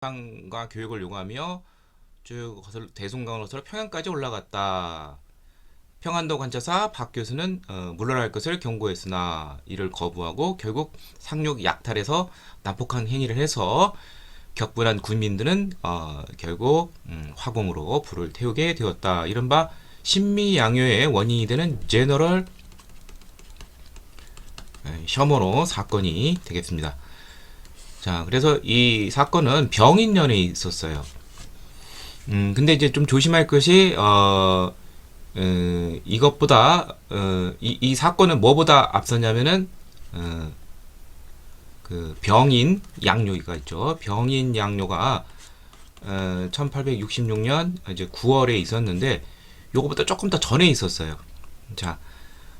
과 교육을 요구하며 쭉 대송강으로서 평양까지 올라갔다. 평안도 관차사 박 교수는 물러날 것을 경고했으나 이를 거부하고 결국 상륙 약탈해서 난폭한 행위를 해서 격분한 군민들은 결국 화공으로 불을 태우게 되었다. 이른바 신미양요의 원인이 되는 제너럴 셔머노 사건이 되겠습니다. 자, 그래서 이 사건은 병인년에 있었어요. 근데 이제 좀 조심할 것이 이것보다 이 사건은 뭐보다 앞서냐면은 그 병인 양요가 있죠. 병인 양요가 1866년 이제 9월에 있었는데 요거보다 조금 더 전에 있었어요. 자,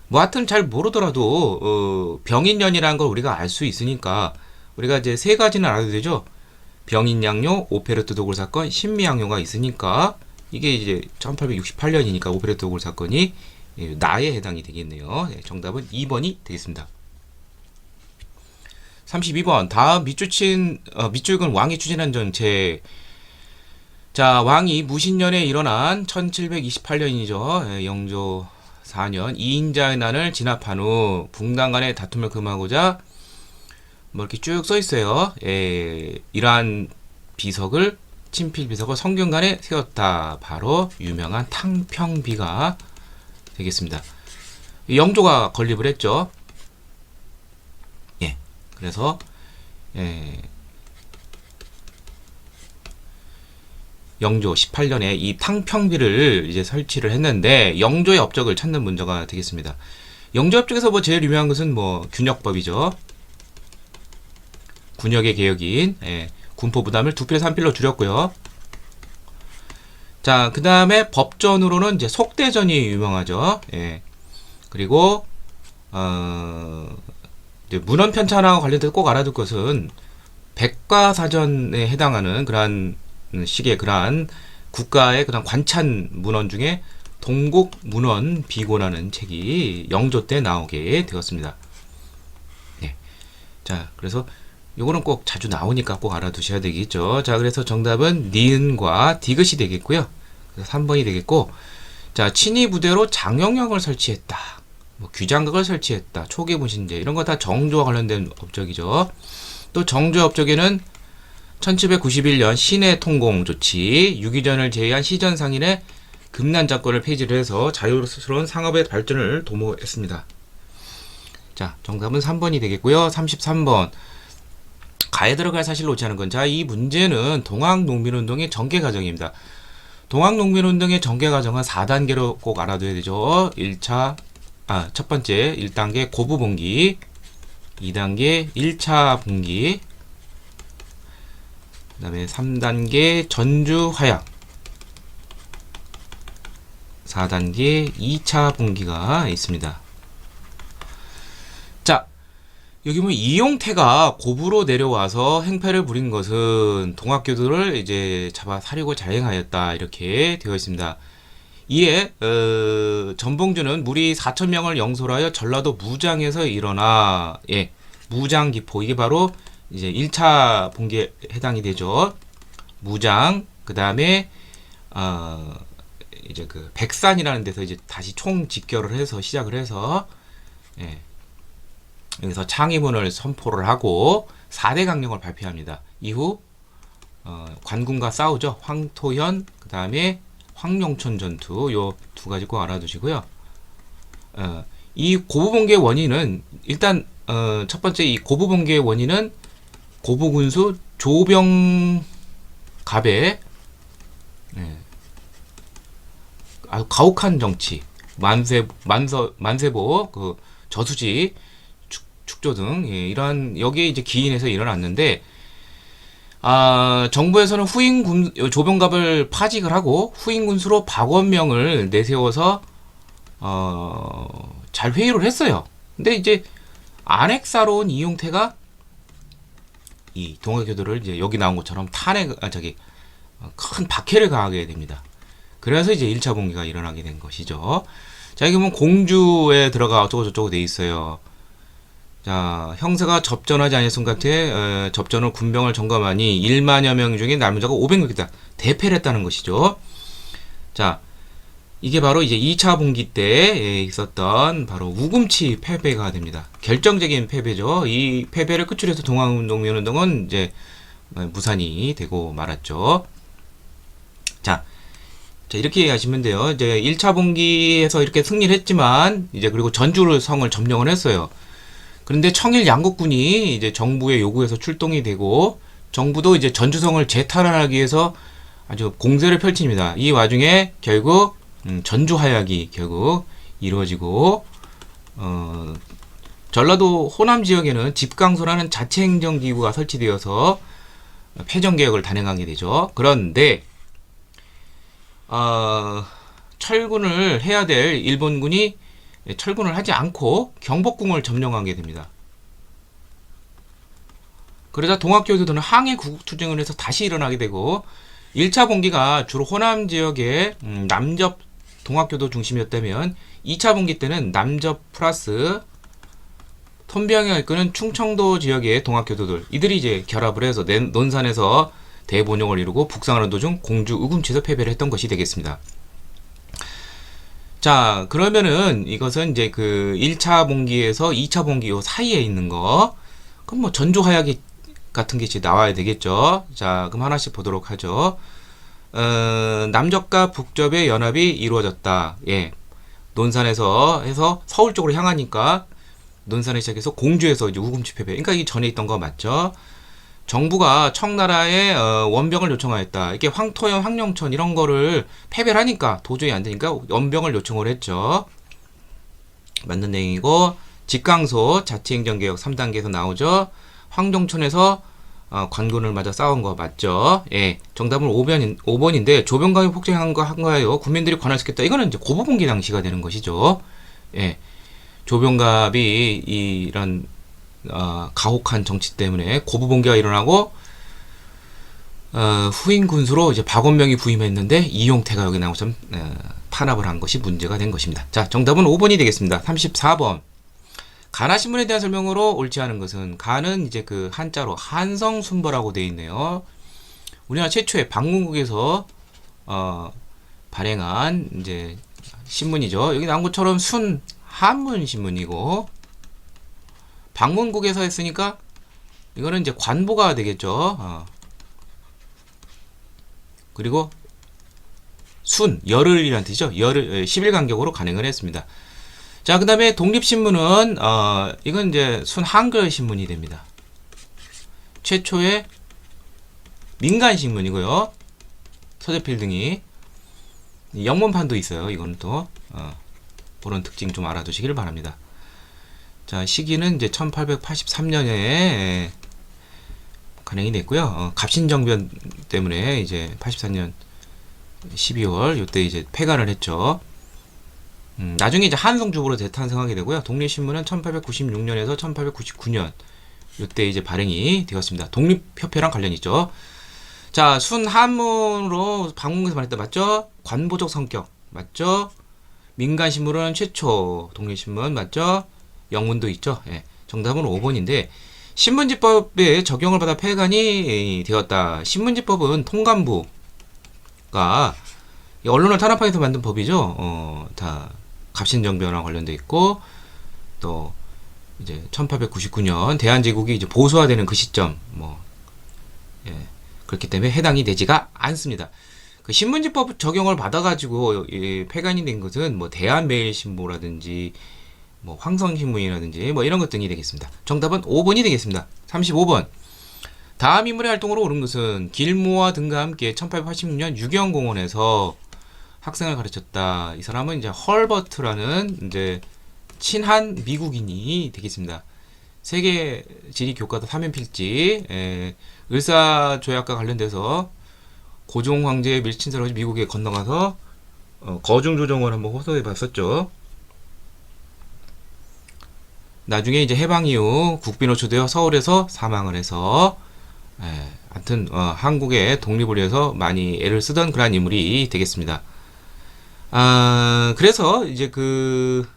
뭐 하여튼 잘 모르더라도 병인년이라는 걸 우리가 알 수 있으니까 우리가 이제 세 가지는 알아야 되죠. 병인양요, 오페레트 도굴 사건, 신미양요가 있으니까 이게 이제 1868년이니까 오페레트 도굴 사건이 나에 해당이 되겠네요. 네, 정답은 2번이 되겠습니다. 32번 다음 밑줄은 왕이 추진한 정책. 자, 왕이 무신년에 일어난 1728년이죠. 영조 4년 2인자의 난을 진압한 후 붕당 간의 다툼을 금하고자 뭐 이렇게 쭉 써 있어요. 이러한 비석을 친필 비석을 성균관에 세웠다. 바로 유명한 탕평비가 되겠습니다. 영조가 건립을 했죠. 예. 그래서 영조 18년에 이 탕평비를 이제 설치를 했는데 영조의 업적을 찾는 문제가 되겠습니다. 영조 업적에서 뭐 제일 유명한 것은 뭐 균역법이죠. 군역의 개혁인 군포 부담을 2필에서 1필로 줄였고요. 자, 그 다음에 법전으로는 이제 속대전이 유명하죠. 그리고 이제 문헌 편찬하고 관련돼서 꼭 알아둘 것은 백과사전에 해당하는 그러한 식의 그러한 국가의 그런 관찬 문헌 중에 동국 문헌 비고라는 책이 영조 때 나오게 되었습니다. 자, 그래서 요거는 꼭 자주 나오니까 꼭 알아두셔야 되겠죠. 자, 그래서 정답은 니은과 디귿이 되겠고요. 그래서 3번이 되겠고, 자, 친위 부대로 장영역을 설치했다. 뭐 규장각을 설치했다. 초기 문신제 이런 거 다 정조와 관련된 업적이죠. 또 정조 업적에는 1791년 시내 통공 조치, 유기전을 제외한 시전 상인의 금난 작권을 폐지를 해서 자유스러운 상업의 발전을 도모했습니다. 자, 정답은 3번이 되겠고요. 33번. 가에 들어갈 사실을 놓지 않은 건. 자, 이 문제는 동학농민운동의 전개 과정입니다. 동학농민운동의 전개 과정은 4단계로 꼭 알아둬야 되죠. 첫 번째 1단계 고부봉기, 2단계 1차 봉기, 그 다음에 3단계 전주화약, 4단계 2차 봉기가 있습니다. 자, 여기 보면 이용태가 고부로 내려와서 행패를 부린 것은 동학교들을 이제 잡아 사려고 자행하였다. 이렇게 되어 있습니다. 이에 전봉주는 무리 4,000명을 영솔하여 전라도 무장에서 일어나 무장기포, 이게 바로 이제 1차 봉기에 해당이 되죠. 무장, 그 다음에 이제 그 백산이라는 데서 이제 다시 총 집결을 해서 시작을 해서 여기서 창의문을 선포를 하고 4대 강령을 발표합니다. 이후 관군과 싸우죠. 황토현, 그 다음에 황룡천 전투, 요 두 가지 꼭 알아두시고요. 이 고부봉기의 원인은 일단 첫 번째 이 고부봉기의 원인은 고부군수 조병갑의 아주 가혹한 정치, 만세보 그 저수지 축조 등 이러한 여기에 이제 기인해서 일어났는데 정부에서는 조병갑을 파직을 하고 후임 군수로 박원명을 내세워서 잘 회유를 했어요. 근데 이제 안핵사로 온 이용태가 이 동학교도를 이제 여기 나온 것처럼 큰 박해를 가하게 됩니다. 그래서 이제 1차 봉기가 일어나게 된 것이죠. 자, 여기 보면 공주에 들어가 어쩌고저쩌고 돼 있어요. 자, 형사가 접전하지 아니했음 같아 접전 후 군병을 점검하니 1만여 명 중에 남자가 500명이다. 대패를 했다는 것이죠. 자, 이게 바로 이제 2차 분기 때 있었던 바로 우금치 패배가 됩니다. 결정적인 패배죠. 이 패배를 끝으로 해서 동학농민운동은 이제 무산이 되고 말았죠. 자, 이렇게 하시면 돼요. 이제 1차 분기에서 이렇게 승리를 했지만 이제 그리고 전주를 성을 점령을 했어요. 그런데 청일 양국군이 이제 정부의 요구에서 출동이 되고 정부도 이제 전주성을 재탈환하기 위해서 아주 공세를 펼칩니다. 이 와중에 결국 전주 하약이 결국 이루어지고 전라도 호남 지역에는 집강소라는 자치행정기구가 설치되어서 패전개혁을 단행하게 되죠. 그런데 철군을 해야 될 일본군이 철군을 하지 않고 경복궁을 점령하게 됩니다. 그러자 동학교도들은 항해 구국투쟁을 해서 다시 일어나게 되고 1차 분기가 주로 호남 지역의 남접 동학교도 중심이었다면 2차 분기 때는 남접 플러스 톤병을 이끄는 충청도 지역의 동학교도들 이들이 이제 결합을 해서 논산에서 대본용을 이루고 북상하는 도중 공주 우금치에서 패배를 했던 것이 되겠습니다. 자, 그러면은 이것은 이제 그 1차 분기에서 2차 분기 요 사이에 있는 거 그럼 뭐 전주 하야기 같은 게 이제 나와야 되겠죠. 자, 그럼 하나씩 보도록 하죠. 남접과 북접의 연합이 이루어졌다. 예. 논산에서 해서 서울 쪽으로 향하니까 논산에 시작해서 공주에서 이제 우금치 패배. 그러니까 이 전에 있던 거 맞죠? 정부가 청나라에 원병을 요청하였다. 이게 황토현, 황룡천 이런 거를 패배를 하니까 도저히 안 되니까 원병을 요청을 했죠. 맞는 내용이고 직강소 자치행정개혁 3단계에서 나오죠. 황종천에서 관군을 맞아 싸운 거 맞죠? 예, 정답은 5번인데 조병감이 폭행한 거 한가요? 국민들이 관할시켰다. 이거는 이제 고부분기 당시가 되는 것이죠. 예, 조병갑이 이런 가혹한 정치 때문에 고부분기가 일어나고 후임 군수로 이제 박원명이 부임했는데 이용태가 여기 나와서 탄압을 한 것이 문제가 된 것입니다. 자, 정답은 5번이 되겠습니다. 34번. 가나신문에 대한 설명으로 옳지 않은 것은 가는 이제 그 한자로 한성순보라고 되어 있네요. 우리나라 최초의 방문국에서 발행한 이제 신문이죠. 여기 나온 것처럼 순 한문 신문이고 방문국에서 했으니까 이거는 이제 관보가 되겠죠. 그리고 순 열흘이라는 뜻이죠. 열흘 10일 간격으로 간행을 했습니다. 자, 그 다음에 독립신문은 이건 이제 순 한글 신문이 됩니다. 최초의 민간 신문이고요. 서재필 등이 영문판도 있어요. 이거는 또 그런 특징 좀 알아두시길 바랍니다. 자, 시기는 이제 1883년에 간행이 됐고요. 갑신정변 때문에 이제 84년 12월 이때 이제 폐간을 했죠. 나중에 이제 한성주부로 재탄생하게 되고요. 독립신문은 1896년에서 1899년 이때 이제 발행이 되었습니다. 독립협회랑 관련이 있죠. 자, 순한문으로 방문국에서 발행했다 맞죠? 관보적 성격 맞죠? 민간신문은 최초 독립신문 맞죠? 영문도 있죠. 예, 정답은 5번인데 신문지법에 적용을 받아 폐간이 되었다. 신문지법은 통감부가 언론을 탄압하기 위해서 만든 법이죠. 다 갑신정변과 관련돼 있고 또 이제 1899년 대한제국이 이제 보수화되는 그 시점 예, 그렇기 때문에 해당이 되지가 않습니다. 그 신문지법 적용을 받아가지고 폐간이 된 것은 뭐 대한매일신보라든지 뭐 황성신문이라든지 뭐 이런 것 등이 되겠습니다. 정답은 5번이 되겠습니다. 35번. 다음 인물의 활동으로 오른 것은 길모아 등과 함께 1886년 유경공원에서 학생을 가르쳤다. 이 사람은 이제 헐버트라는 이제 친한 미국인이 되겠습니다. 세계 지리 교과서 3연 필지, 을사조약과 관련돼서 고종 황제의 밀친사로 미국에 건너가서 거중 조정을 한번 호소해 봤었죠. 나중에 이제 해방 이후 국빈 호출되어 서울에서 사망을 해서 하여튼 한국의 독립을 위해서 많이 애를 쓰던 그런 인물이 되겠습니다. 그래서 이제 그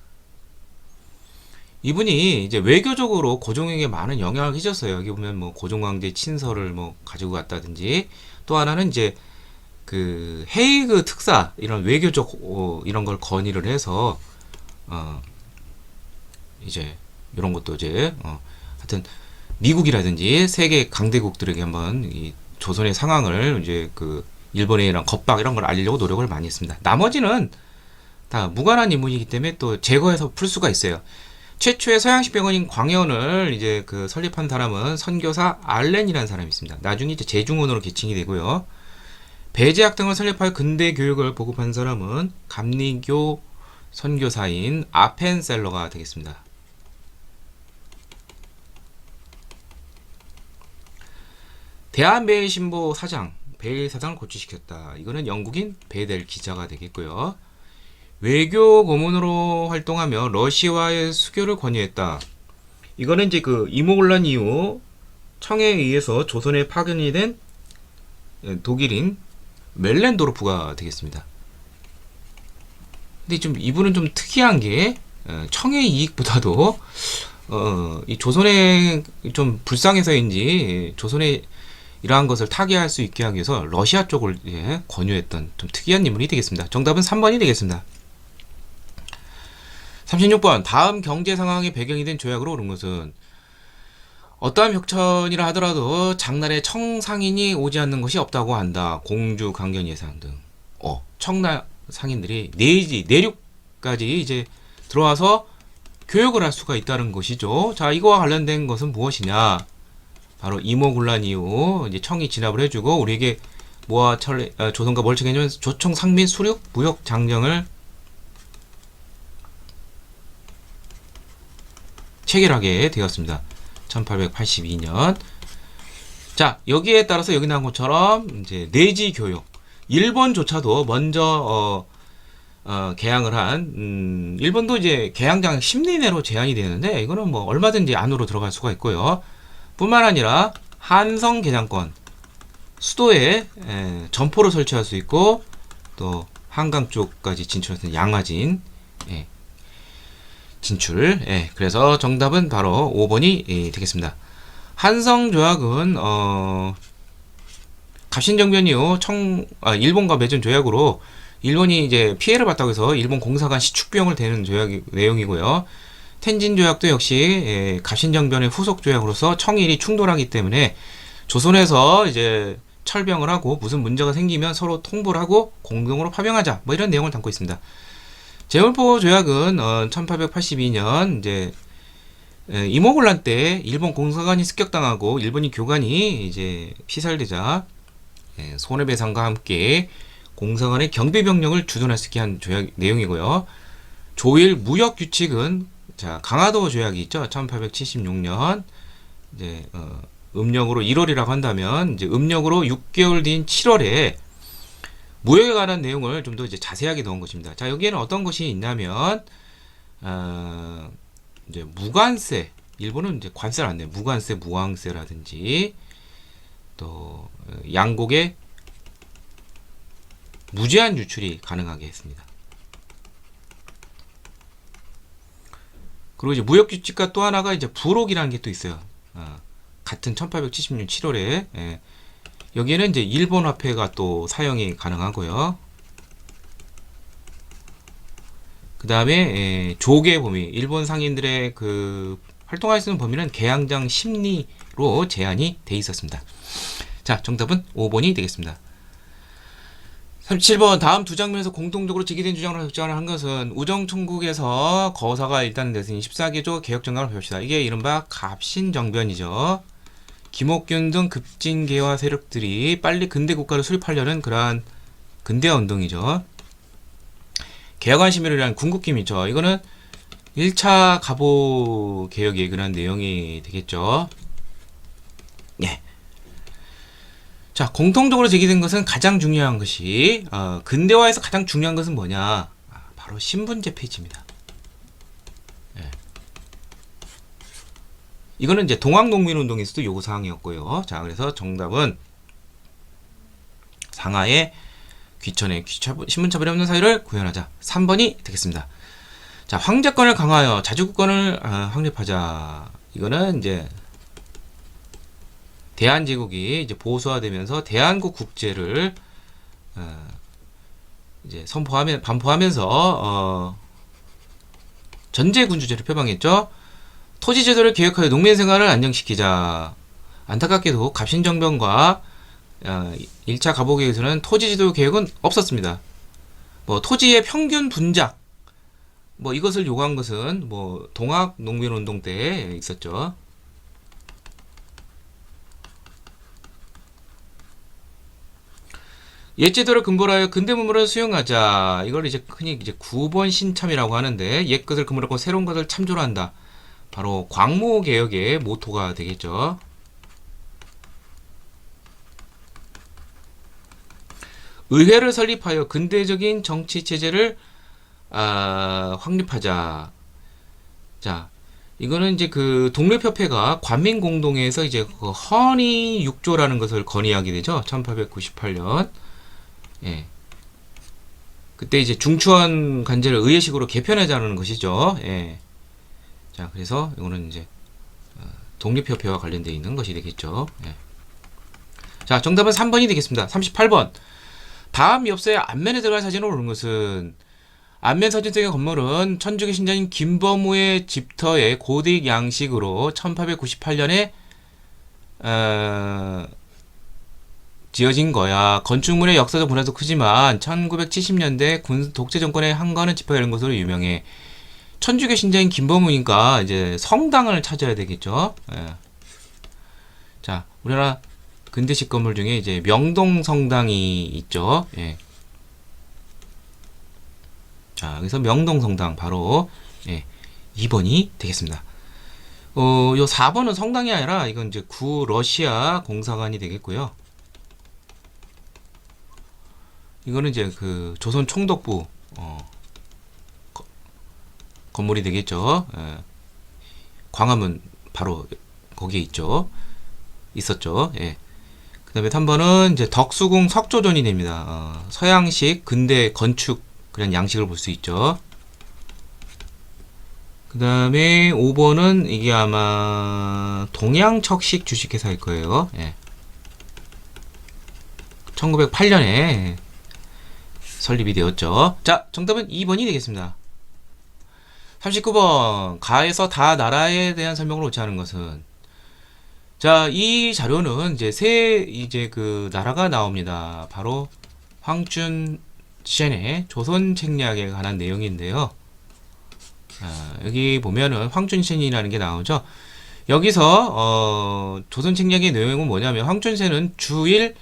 이분이 이제 외교적으로 고종에게 많은 영향을 끼쳤어요. 여기 보면 뭐 고종황제 친서를 뭐 가지고 갔다든지, 또 하나는 이제 그 헤이그 특사 이런 외교적 이런 걸 건의를 해서 이제 이런 것도 이제 하여튼 미국이라든지 세계 강대국들에게 한번 이 조선의 상황을 이제 그 일본이랑 겁박 이런 걸 알리려고 노력을 많이 했습니다. 나머지는 다 무관한 인물이기 때문에 또 제거해서 풀 수가 있어요. 최초의 서양식 병원인 광해원을 이제 그 설립한 사람은 선교사 알렌이라는 사람이 있습니다. 나중에 이제 제중원으로 계칭이 되고요. 배제학 등을 설립하여 근대 교육을 보급한 사람은 감리교 선교사인 아펜셀러가 되겠습니다. 대한베일신보 사장, 베일 사장을 고취시켰다. 이거는 영국인 베델 기자가 되겠고요. 외교 고문으로 활동하며 러시아와의 수교를 권유했다. 이거는 이제 그 이모곤란 이후 청에 의해서 조선에 파견이 된 독일인 멜렌도르프가 되겠습니다. 근데 좀 이분은 좀 특이한 게 청의 이익보다도 이 조선에 좀 불쌍해서인지 조선에 이러한 것을 타개할 수 있게 하기 위해서 러시아 쪽을 권유했던 좀 특이한 인물이 되겠습니다. 정답은 3번이 되겠습니다. 36번 다음 경제 상황의 배경이 된 조약으로 오른 것은 어떠한 벽천이라 하더라도 장날에 청상인이 오지 않는 것이 없다고 한다. 공주 강견 예상 등. 청나 상인들이 내륙까지 이제 들어와서 교육을 할 수가 있다는 것이죠. 자, 이거와 관련된 것은 무엇이냐? 바로 이모군란 이후 이제 청이 진압을 해주고 우리에게 모아 조선과 멀쩡해지면 조청 상민 수륙 무역 장정을 체결하게 되었습니다. 1882년. 자, 여기에 따라서 여기 나온 것처럼 이제 내지 교육. 일본조차도 먼저 개항을 한 일본도 이제 개항장 10리 내로 제한이 되는데 이거는 뭐 얼마든지 안으로 들어갈 수가 있고요. 뿐만 아니라 한성 개장권 수도에 점포를 설치할 수 있고 또 한강 쪽까지 진출해서 양화진 진출. 그래서 정답은 바로 5번이 되겠습니다. 한성조약은 갑신정변 이후 일본과 맺은 조약으로 일본이 이제 피해를 봤다고 해서 일본 공사관 시축비용을 대는 조약 내용이고요. 텐진 조약도 역시 갑신정변의 후속 조약으로서 청일이 충돌하기 때문에 조선에서 이제 철병을 하고 무슨 문제가 생기면 서로 통보를 하고 공동으로 파병하자 뭐 이런 내용을 담고 있습니다. 제물포 조약은 1882년 이제 이모곤란 때 일본 공사관이 습격당하고 일본인 교관이 이제 피살되자 손해배상과 함께 공사관의 경비병력을 주둔할 수 있게 한 조약 내용이고요. 조일 무역 규칙은 자 강화도 조약이 있죠. 1876년 이제 음력으로 1월이라고 한다면 이제 음력으로 6개월 뒤인 7월에 무역에 관한 내용을 좀 더 이제 자세하게 넣은 것입니다. 자 여기에는 어떤 것이 있냐면 이제 무관세 일본은 이제 관세를 안 내요. 무관세, 무항세라든지 또 양곡의 무제한 유출이 가능하게 했습니다. 그리고 이제 무역 규칙과 또 하나가 이제 부록이라는 게 또 있어요. 같은 1876년 7월에 여기에는 이제 일본 화폐가 또 사용이 가능하고요. 그 다음에 조계 범위, 일본 상인들의 그 활동할 수 있는 범위는 개항장 10리로 제한이 돼 있었습니다. 자, 정답은 5번이 되겠습니다. 37번 다음 두 장면에서 공통적으로 제기된 주장을 한 것은 우정총국에서 거사가 일단 내세운 14개조 개혁정강을 배웁시다. 이게 이른바 갑신정변이죠. 김옥균 등 급진개화 세력들이 빨리 근대 국가를 수립하려는 그러한 근대화 운동이죠. 개혁안 시민이라는 궁극기이죠. 이거는 1차 갑오 개혁의 그런 내용이 되겠죠. 예. 자, 공통적으로 제기된 것은 가장 중요한 것이 근대화에서 가장 중요한 것은 뭐냐? 바로 신분제 폐지입니다. 예. 이거는 이제 동학농민운동에서도 요구사항이었고요. 자, 그래서 정답은 상하의 귀천의 신분차별이 없는 사회를 구현하자. 3번이 되겠습니다. 자, 자, 황제권을 강화하여 자주국권을 확립하자. 이거는 이제 대한제국이 이제 보수화되면서 대한국 국제를 이제 반포하면서 전제군주제를 표방했죠. 토지제도를 개혁하여 농민 생활을 안정시키자. 안타깝게도 갑신정변과 1차 가보개혁에서는 토지제도 개혁은 없었습니다. 뭐 토지의 평균 분작 뭐 이것을 요구한 것은 뭐 동학 농민운동 때 있었죠. 옛제도를 근본으로 하여 근대문물을 수용하자. 이걸 이제 흔히 이제 9번 신참이라고 하는데 옛 것을 근본으로 하고 새로운 것을 참조로 한다. 바로 광무개혁의 모토가 되겠죠. 의회를 설립하여 근대적인 정치 체제를 확립하자. 자, 이거는 이제 그 독립협회가 관민공동회에서 이제 그 헌의 6조라는 것을 건의하게 되죠. 1898년. 예. 그때 이제 중추원 관제를 의회식으로 개편하자는 것이죠. 예. 자, 그래서 이거는 이제 독립협회와 관련되어 있는 것이 되겠죠. 예. 자, 정답은 3번이 되겠습니다. 38번. 다음 엽서의 앞면에 들어간 사진을 오른 것은 앞면 사진 속의 건물은 천주교 신자인 김범우의 집터의 고딕 양식으로 1898년에 지어진 거야. 건축물의 역사적 문화도 크지만 1970년대 군 독재 정권의 한가하는 집회가 이런 것으로 유명해. 천주교 신자인 김범우니까 이제 성당을 찾아야 되겠죠. 예. 자, 우리나라 근대식 건물 중에 이제 명동 성당이 있죠. 예. 자, 그래서 명동 성당 바로 2번이 되겠습니다. 요 4번은 성당이 아니라 이건 이제 구 러시아 공사관이 되겠고요. 이거는 이제 그 조선 총독부 건물이 되겠죠. 예. 광화문 바로 거기에 있었죠. 예. 그 다음에 3번은 이제 덕수궁 석조전이 됩니다. 서양식 근대 건축 그런 양식을 볼 수 있죠. 그 다음에 5번은 이게 아마 동양척식 주식회사일 거예요. 예. 1908년에 설립이 되었죠. 자, 정답은 2번이 되겠습니다. 39번. 가에서 다 나라에 대한 설명을 옳지 않은 것은. 자, 이 자료는 이제 그 나라가 나옵니다. 바로 황춘센의 조선 책략에 관한 내용인데요. 여기 보면은 황춘센이라는 게 나오죠. 여기서 조선 책략의 내용은 뭐냐면 황춘센은 주일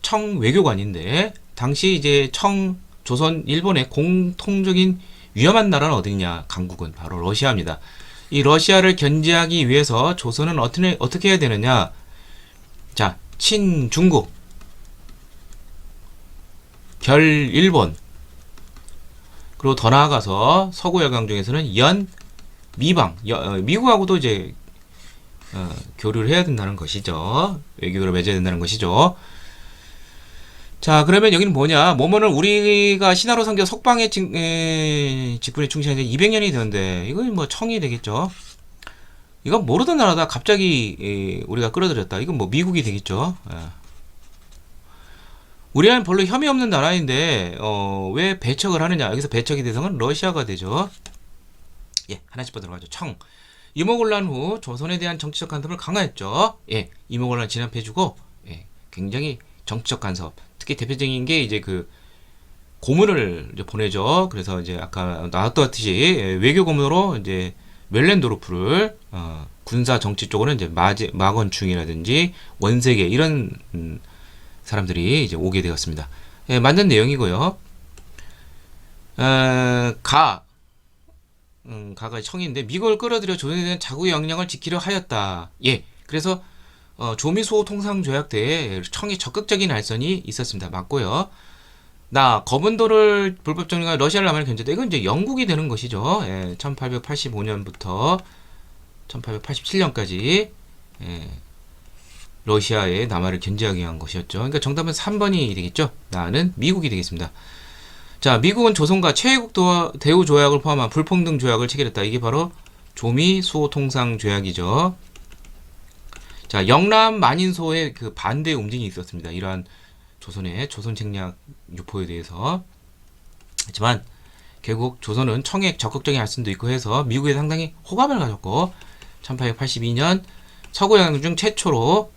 청 외교관인데 당시 이제 조선 일본의 공통적인 위험한 나라는 어디냐? 강국은 바로 러시아입니다. 이 러시아를 견제하기 위해서 조선은 어떻게 해야 되느냐? 자, 친중국, 결일본, 그리고 더 나아가서 서구 열강 중에서는 미방, 미국하고도 이제 교류를 해야 된다는 것이죠. 외교를 맺어야 된다는 것이죠. 자, 그러면 여기는 뭐냐? 뭐뭐는 우리가 신하로 섬겨 석방의 직분에 충실한 지 200년이 되는데 이건 뭐 청이 되겠죠. 이건 모르던 나라다 갑자기 우리가 끌어들였다. 이건 뭐 미국이 되겠죠. 우리는 별로 혐의 없는 나라인데 왜 배척을 하느냐? 여기서 배척의 대상은 러시아가 되죠. 예, 하나씩 더 들어가죠. 청. 이모곤란 후 조선에 대한 정치적 간섭을 강화했죠. 예, 이모곤란 진압해주고 굉장히 정치적 간섭. 특히 대표적인 게 이제 그 고문을 이제 보내죠. 그래서 이제 아까 나왔듯이 외교 고문으로 이제 멜렌도르프를 군사 정치 쪽으로는 이제 마건충이라든지 원세계 이런 사람들이 이제 오게 되었습니다. 예, 맞는 내용이고요. 가가 청인데 미국을 끌어들여 조선에 대한 자국의 역량을 지키려 하였다. 예, 그래서 조미소 통상조약 때에 청이 적극적인 알선이 있었습니다. 맞고요. 거분도를 불법 정리가 러시아를 남하는 견제다. 이건 이제 영국이 되는 것이죠. 1885년부터 1887년까지 러시아의 남하를 견제하기 위한 것이었죠. 그러니까 정답은 3번이 되겠죠. 나는 미국이 되겠습니다. 자, 미국은 조선과 최애국 대우 조약을 포함한 불평등 조약을 체결했다. 이게 바로 조미 수호 통상 조약이죠. 자, 영남 만인소의 그 반대 움직임이 있었습니다. 이러한 조선의 조선 책략 유포에 대해서. 하지만 결국 조선은 청액 적극적인 할선도 있고 해서 미국에 상당히 호감을 가졌고 1882년 서구영향 중 최초로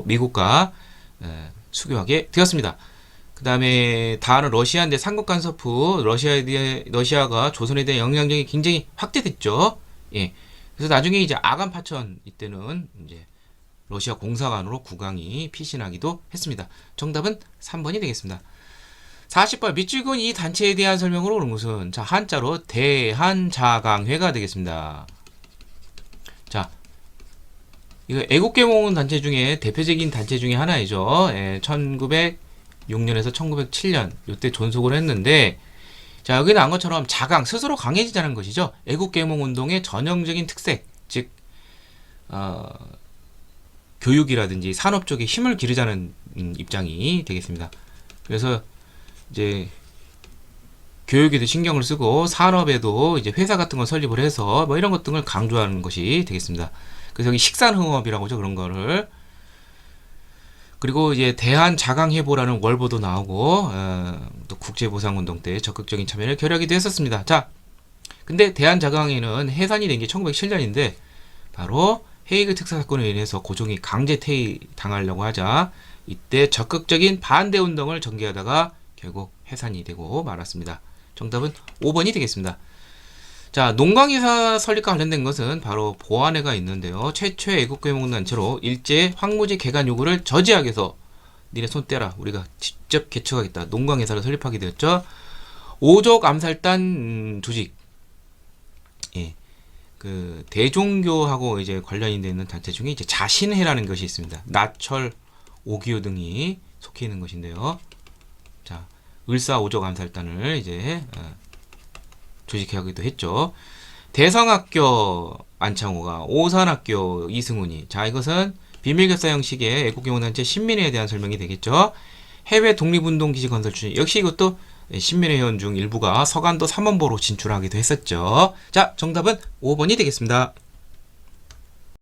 미국과 수교하게 되었습니다. 그 다음에 다음은 러시아인데 삼국간서프 러시아가 조선에 대한 영향력이 굉장히 확대됐죠. 예. 그래서 나중에 이제 아간 파천 이때는 이제 러시아 공사관으로 국왕이 피신하기도 했습니다. 정답은 3번이 되겠습니다. 40번 밑줄근 이 단체에 대한 설명으로 오는 것은 자 한자로 대한자강회가 되겠습니다. 자 이거 애국계몽 단체 중에 대표적인 단체 중에 하나이죠. 1906년에서 1907년 이때 존속을 했는데 자 여기 나온 것처럼 자강 스스로 강해지자는 것이죠. 애국계몽 운동의 전형적인 특색 즉 교육이라든지 산업 쪽에 힘을 기르자는 입장이 되겠습니다. 그래서 이제 교육에도 신경을 쓰고 산업에도 이제 회사 같은 걸 설립을 해서 뭐 이런 것 등을 강조하는 것이 되겠습니다. 그래서 여기 식산흥업이라고 하죠. 그런 거를. 그리고 이제 대한자강해보라는 월보도 나오고 또 국제보상운동 때 적극적인 참여를 결의하기도 했었습니다. 자, 근데 대한자강회는 해산이 된 게 1907년인데 바로 헤이그 특사 사건으로 인해서 고종이 강제 퇴위당하려고 하자 이때 적극적인 반대운동을 전개하다가 결국 해산이 되고 말았습니다. 정답은 5번이 되겠습니다. 자, 농광회사 설립과 관련된 것은 바로 보안회가 있는데요. 최초의 애국계몽단체로 일제 황무지 개간 요구를 저지하기 위해서 니네 손 떼라 우리가 직접 개척하겠다. 농광회사를 설립하게 되었죠. 오족 암살단 조직 예. 그 대종교하고 이제 관련이 되는 단체 중에 이제 자신회라는 것이 있습니다. 나철, 오기호 등이 속해 있는 것인데요. 자, 을사오족 암살단을 이제 조직하기도 했죠. 대성학교 안창호가, 오산학교 이승훈이. 자, 이것은 비밀결사 형식의 애국계몽단체 신민회에 대한 설명이 되겠죠. 해외 독립운동 기지 건설 추진. 역시 이것도 신민회 회원 중 일부가 서간도 삼원보로 진출하기도 했었죠. 자, 정답은 5번이 되겠습니다.